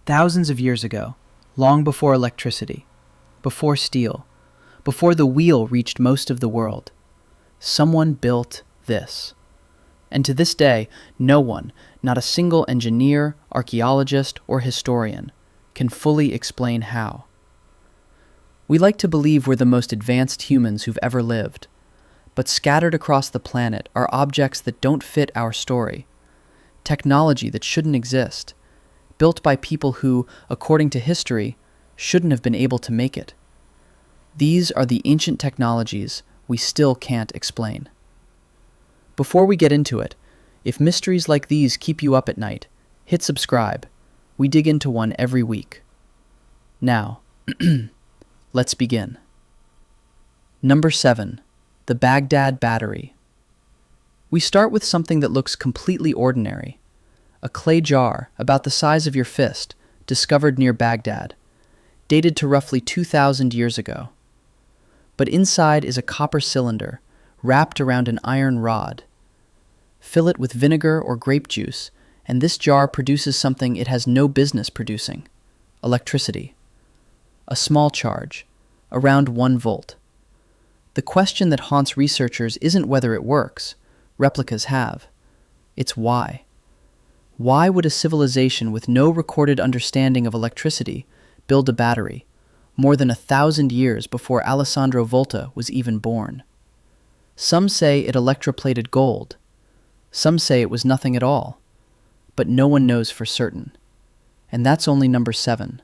Thousands of years ago, long before electricity, before steel, before the wheel reached most of the world, someone built this. And to this day, no one, not a single engineer, archaeologist, or historian, can fully explain how. We like to believe we're the most advanced humans who've ever lived, but scattered across the planet are objects that don't fit our story, technology that shouldn't exist, built by people who, according to history, shouldn't have been able to make it. These are the ancient technologies we still can't explain. Before we get into it, if mysteries like these keep you up at night, hit subscribe. We dig into one every week. Now, let's begin. Number 7. The Baghdad Battery. We start with something that looks completely ordinary. A clay jar, about the size of your fist, discovered near Baghdad, dated to roughly 2,000 years ago. But inside is a copper cylinder, wrapped around an iron rod. Fill it with vinegar or grape juice, and this jar produces something it has no business producing: electricity. A small charge, around 1 volt. The question that haunts researchers isn't whether it works, replicas have. It's why. Why would a civilization with no recorded understanding of electricity build a battery, more than 1,000 years before Alessandro Volta was even born? Some say it electroplated gold. Some say it was nothing at all. But no one knows for certain. And that's only number 7.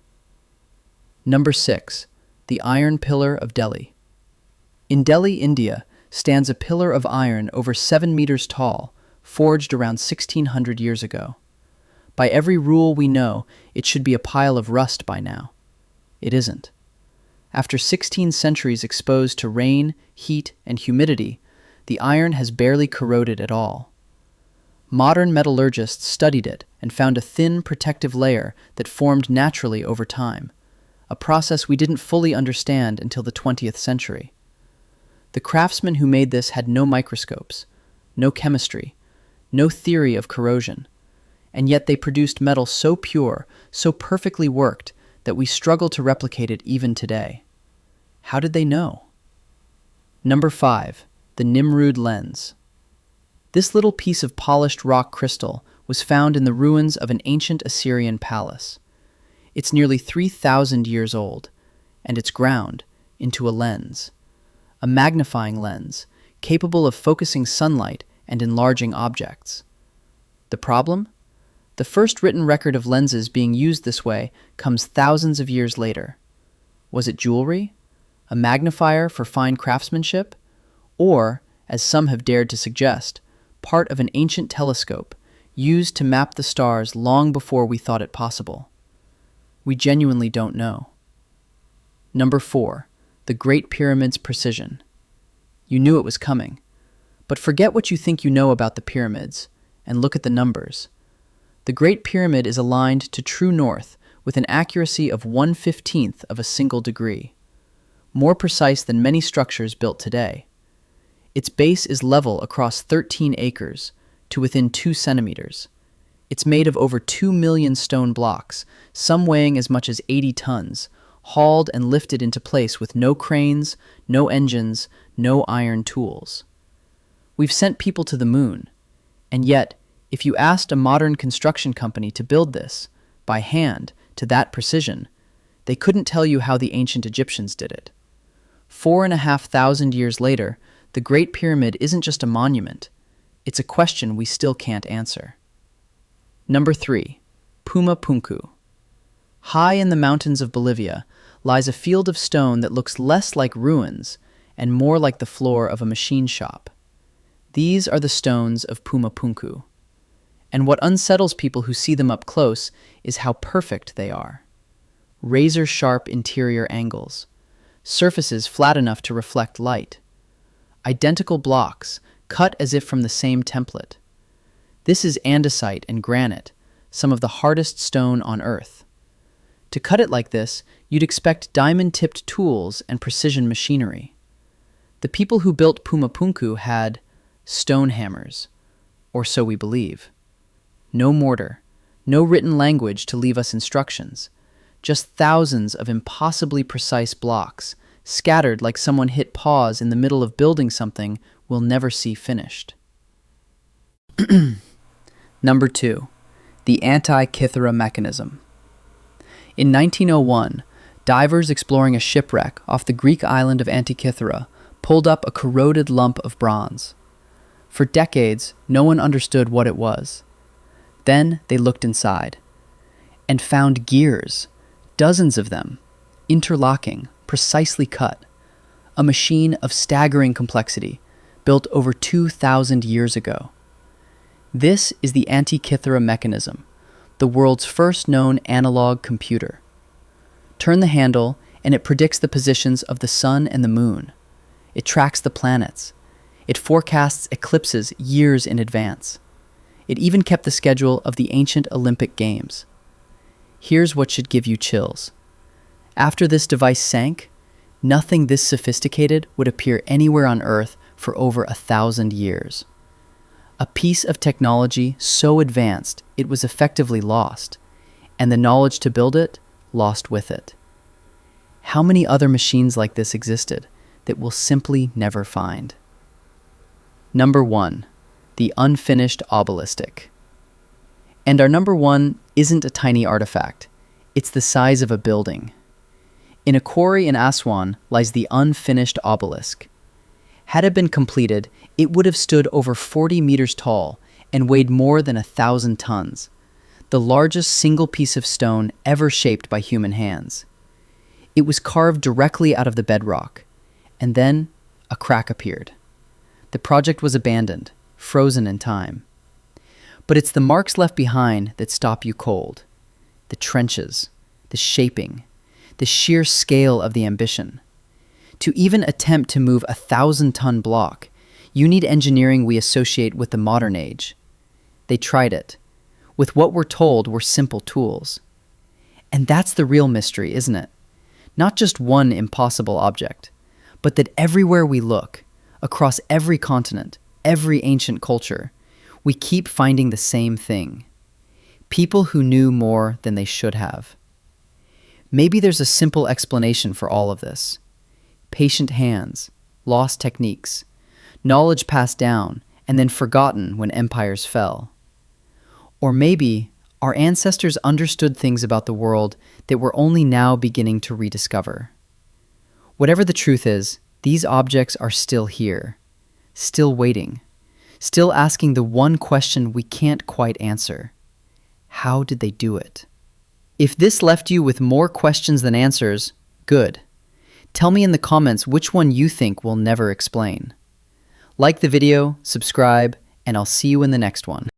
Number 6. The Iron Pillar of Delhi. In Delhi, India, stands a pillar of iron over 7 meters tall, forged around 1,600 years ago. By every rule we know, it should be a pile of rust by now. It isn't. After 16 centuries exposed to rain, heat, and humidity, the iron has barely corroded at all. Modern metallurgists studied it and found a thin, protective layer that formed naturally over time, a process we didn't fully understand until the 20th century. The craftsmen who made this had no microscopes, no chemistry, no theory of corrosion, and yet they produced metal so pure, so perfectly worked, that we struggle to replicate it even today. How did they know? Number 5. The Nimrud Lens. This little piece of polished rock crystal was found in the ruins of an ancient Assyrian palace. It's nearly 3,000 years old, and it's ground into a lens, a magnifying lens capable of focusing sunlight and enlarging objects. The problem? The first written record of lenses being used this way comes thousands of years later. Was it jewelry? A magnifier for fine craftsmanship? Or, as some have dared to suggest, part of an ancient telescope used to map the stars long before we thought it possible? We genuinely don't know. Number 4. The Great Pyramid's precision. You knew it was coming. But forget what you think you know about the pyramids, and look at the numbers. The Great Pyramid is aligned to true north with an accuracy of 1/15 of a single degree, more precise than many structures built today. Its base is level across 13 acres to within 2 centimeters. It's made of over 2 million stone blocks, some weighing as much as 80 tons, hauled and lifted into place with no cranes, no engines, no iron tools. We've sent people to the moon, and yet, if you asked a modern construction company to build this, by hand, to that precision, they couldn't tell you how the ancient Egyptians did it. 4,500 years later, the Great Pyramid isn't just a monument, it's a question we still can't answer. Number 3. Puma Punku. High in the mountains of Bolivia lies a field of stone that looks less like ruins and more like the floor of a machine shop. These are the stones of Puma Punku. And what unsettles people who see them up close is how perfect they are. Razor-sharp interior angles, surfaces flat enough to reflect light, identical blocks cut as if from the same template. This is andesite and granite, some of the hardest stone on Earth. To cut it like this, you'd expect diamond-tipped tools and precision machinery. The people who built Puma Punku had stone hammers, or so we believe. No mortar, No written language to leave us instructions. Just thousands of impossibly precise blocks, scattered like someone hit pause in the middle of building something we'll never see finished. Number 2. The Antikythera Mechanism. In 1901, divers exploring a shipwreck off the Greek island of Antikythera pulled up a corroded lump of bronze. For decades, no one understood what it was. Then they looked inside and found gears, dozens of them, interlocking, precisely cut, a machine of staggering complexity, built over 2,000 years ago. This is the Antikythera Mechanism, the world's first known analog computer. Turn the handle, and it predicts the positions of the sun and the moon. It tracks the planets. It forecasts eclipses years in advance. It even kept the schedule of the ancient Olympic Games. Here's what should give you chills. After this device sank, nothing this sophisticated would appear anywhere on Earth for over 1,000 years. A piece of technology so advanced it was effectively lost, and the knowledge to build it lost with it. How many other machines like this existed that we'll simply never find? Number 1. The Unfinished Obelisk. And our number 1 isn't a tiny artifact. It's the size of a building. In a quarry in Aswan lies the Unfinished Obelisk. Had it been completed, it would have stood over 40 meters tall and weighed more than 1,000 tons, the largest single piece of stone ever shaped by human hands. It was carved directly out of the bedrock, and then a crack appeared. The project was abandoned, frozen in time. But it's the marks left behind that stop you cold. The trenches, the shaping, the sheer scale of the ambition. To even attempt to move a 1,000-ton block, you need engineering we associate with the modern age. They tried it, with what we're told were simple tools. And that's the real mystery, isn't it? Not just one impossible object, but that everywhere we look, across every continent, every ancient culture, we keep finding the same thing. People who knew more than they should have. Maybe there's a simple explanation for all of this. Patient hands, lost techniques, knowledge passed down and then forgotten when empires fell. Or maybe our ancestors understood things about the world that we're only now beginning to rediscover. Whatever the truth is, these objects are still here, still waiting, still asking the one question we can't quite answer. How did they do it? If this left you with more questions than answers, good. Tell me in the comments which one you think we'll never explain. Like the video, subscribe, and I'll see you in the next one.